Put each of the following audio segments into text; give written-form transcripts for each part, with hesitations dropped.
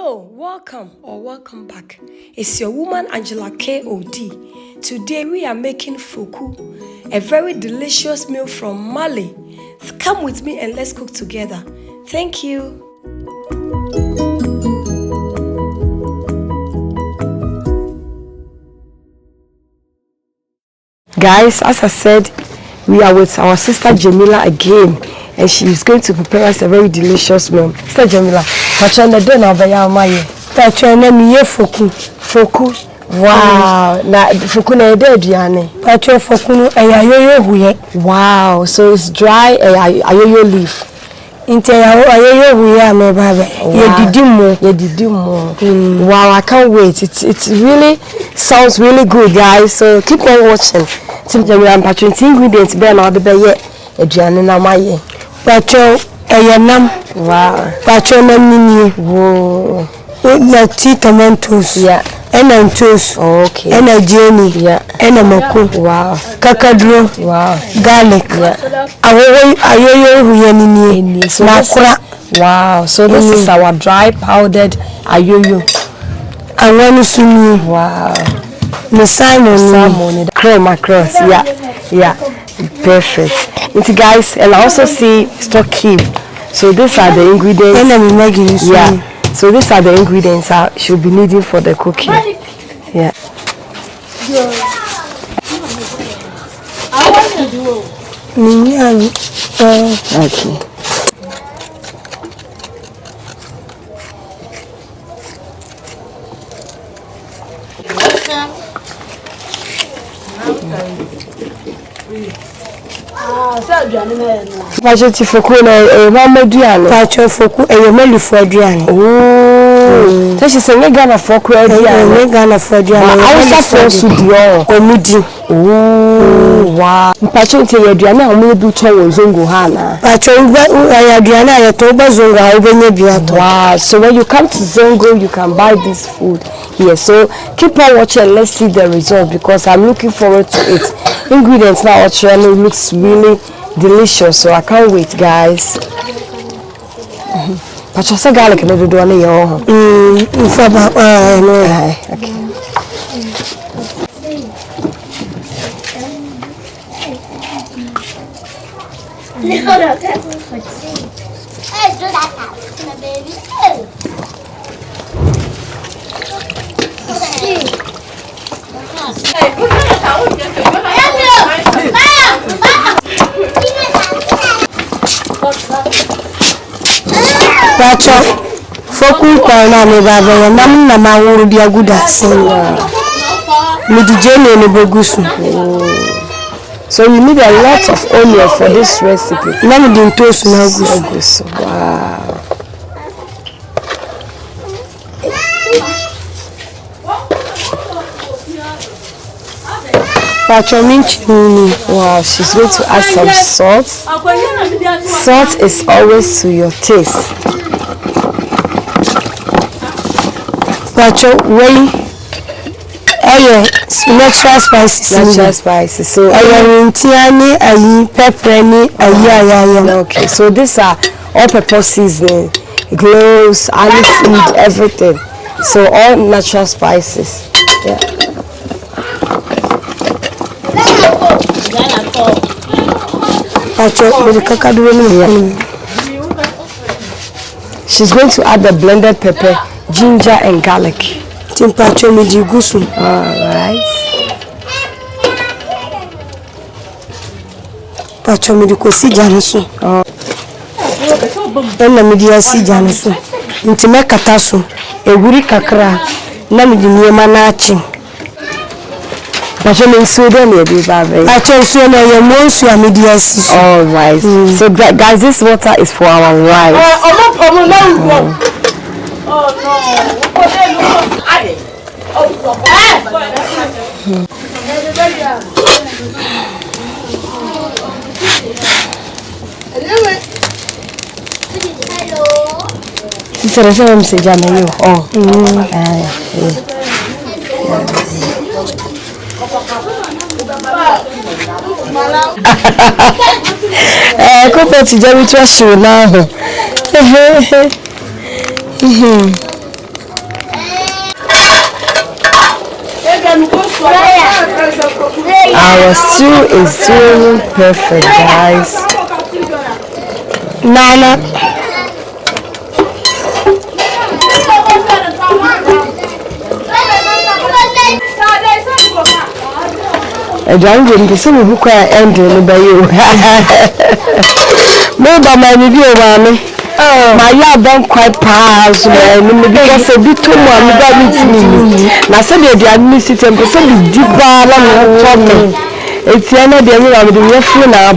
Hello, welcome or welcome back. It's your woman Angela KOD. Today we are making fuku, a very delicious meal from Mali. Come with me and let's cook together. Thank you. Guys, as I said, we are with our sister Jamila again, and she is going to prepare us a very delicious meal. Sister Jamila, pachana do na obaya amaye. Pachana miye fuku. Wow, na fuku na ede aduane. Pacho fuku no ayoyo huye. Wow, so it's dry ayoyo leaf. Inte ayoyo huye amebaba. Yedidimu. Wow, I can't wait. It really sounds really good, guys. So keep on watching. I'm patching ingredients be na be ye aduane na maye. Pacho eyanam. Wow. Pacho na nini. Whoa. Na tea tomatoes. Yeah. And toast. Okay. And a jenny. Yeah. And a moko. Wow. Kakadro. Wow. Garlic. Yeah. Ayoyo makura. Wow. So this is our dry powdered ayoyo. And one sumi. Wow. The salmon. Cream across. Yeah. Perfect. It's guys, and I also see stock cube. So these are the ingredients. Yeah. So these are the ingredients I should be needing for the cooking. Yeah. Okay. Pacho tifoku na mama duane. Pacho foku eyomelu fo duane. Oh. So she say Ghana for duane. Ghana for duane. Hausa for su dio. Omudi. Oh, wow. Pacho nte ye duane a omo ebu to wo zongo ha na. Pacho ya duane a to ba zongo ha obenye biato. Wow. So when you come to Zongo, you can buy this food here. So keep on watching and let's see the result because I'm looking forward to it. Ingredients now actually looks really delicious, so I can't wait, guys. But you say garlic no do any yo. Okay. Pacho foku kwa na me baba nam na mawuru dia guda senwa me dijene ne bogusu. So you need a lot of onion for this recipe. Nam din toast na gusu. Wow. Pacho minchi. Wow, she's going to add some salt. Salt is always to your taste. Pacho, way natural spices. So pepper, okay, so these are all pepper seasoning, cloves, olive seed, everything. So all natural spices. Yeah. She's going to add the blended pepper, ginger and garlic. Alright. Alright, so guys, this water is for our rice. Compared to Jerry Trash now. stew is doing perfect, guys. Nana. I don't get the same who cry and by you. Maybe my review about me. My yard don't quite pass, because a bit too much about me. Now, so they are missing them, but so deep down on me. It's the end of the year with the refuge now.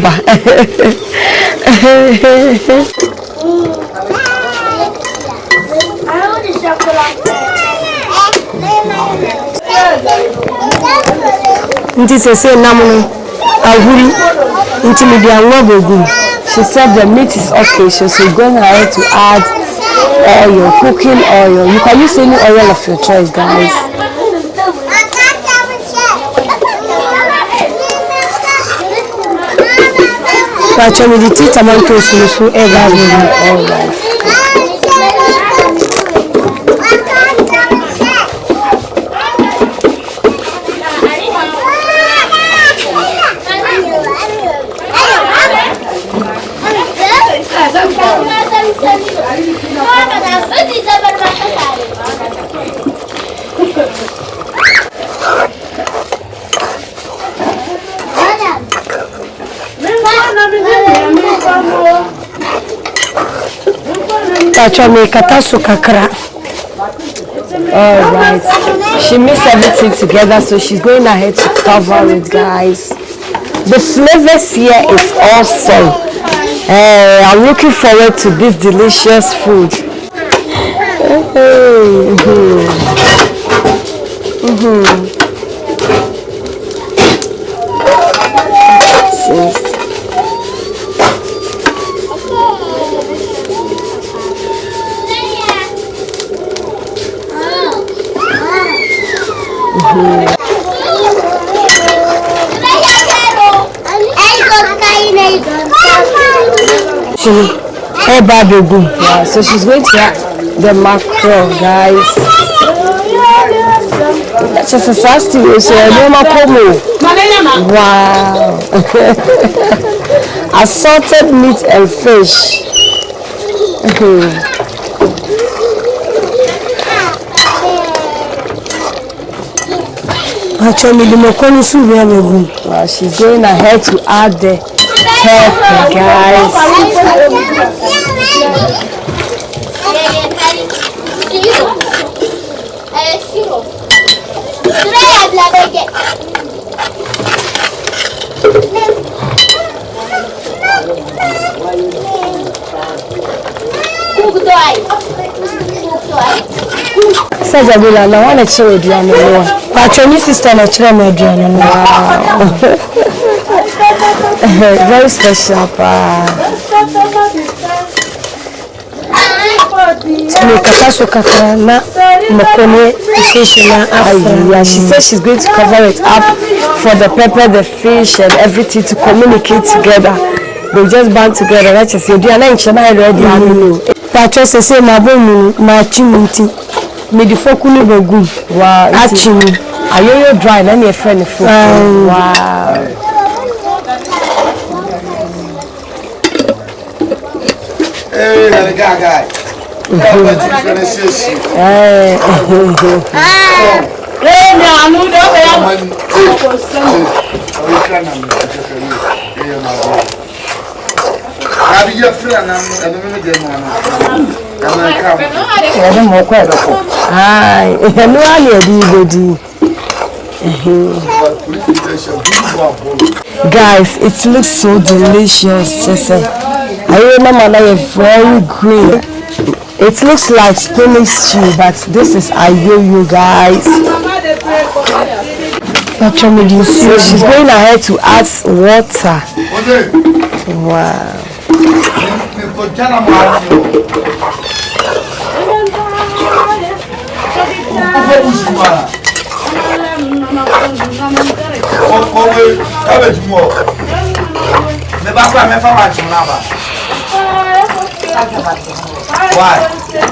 This is a namu. She said the meat is okay, so she's going ahead to add oil, cooking oil. You can use any oil of your choice, guys. Watch me the tea tomatoes so ever. All right. All right, she mixed everything together, so she's going ahead to cover it, guys. The flavors here is awesome. I'm looking forward to this delicious food. Yeah, so she's going to have the mackerel, guys. That's just a nasty way, so wow. Assorted meat and fish. Wow, she's going ahead to add the pepper, guys. Sajabila, I want to show you the but your sister and very special. She said she's going to cover it up for the pepper, the fish, and everything to communicate together. They just band together. That's just you. Are not ready. But just to say, my boy, my chimney. Me the fokuni begum. Wow. Actually, are you dry? Let me a friend of wow. Hey, the guy. Guys, it looks so delicious. I remember very green. It looks like spinach stew, but this is ayoyo, guys. So she's going ahead to add water. Wow. Why?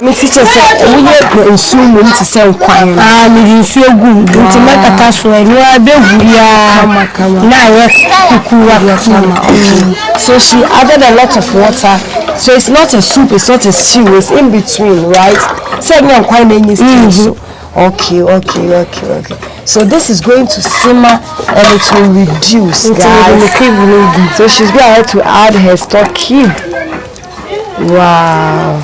Me teacher said, we have soon to sell quine. Ah, me feel good. To make a cash for you are so she added a lot of water. So it's not a soup, it's not a stew, it's in between, right? So no quite any stew. Okay. So this is going to simmer and it will reduce, guys. So she's going to add her stock cube. Wow,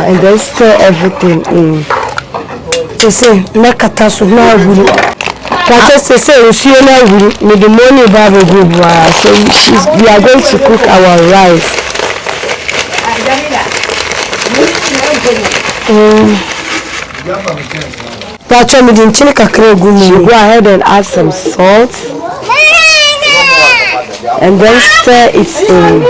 and then stir everything in. They say, make a task of now. But they say, if you know, with the money, Baba, so we are going to cook our rice. But you didn't check a go ahead and add some salt and then stir it in.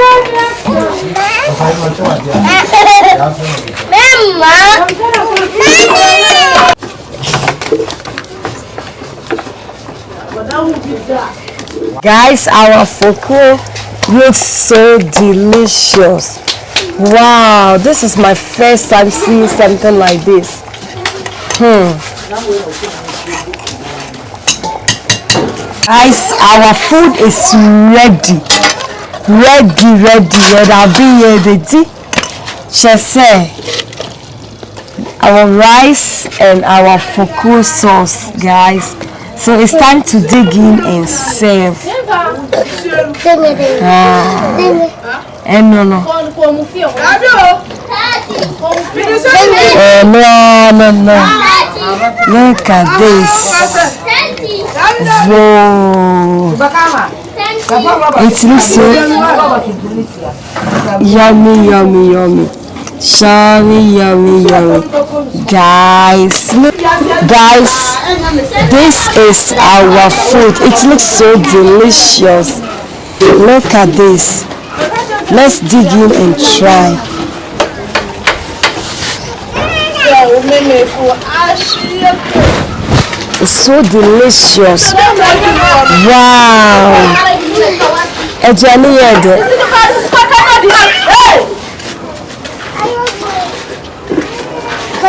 Guys, our foko looks so delicious. Wow, this is my first time seeing something like this. Guys, our food is ready. I'll be here ready. Just say our rice and our foko sauce, guys. So it's time to dig in and serve. No. Look at this. Whoa. It looks so yummy. Yummy. Guys, this is our food. It looks so delicious. Look at this. Let's dig in and try. It's so delicious. Wow.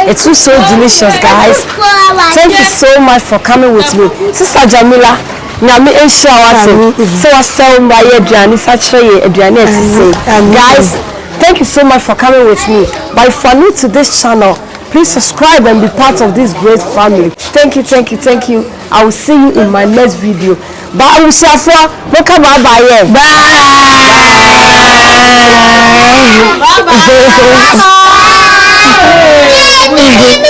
It's so delicious, guys. Thank you so much for coming with me. Sister Jamila, guys, thank you so much for coming with me. But if you are new to this channel, please subscribe and be part of this great family. Thank you. I will see you in my next video. Bye. Bye.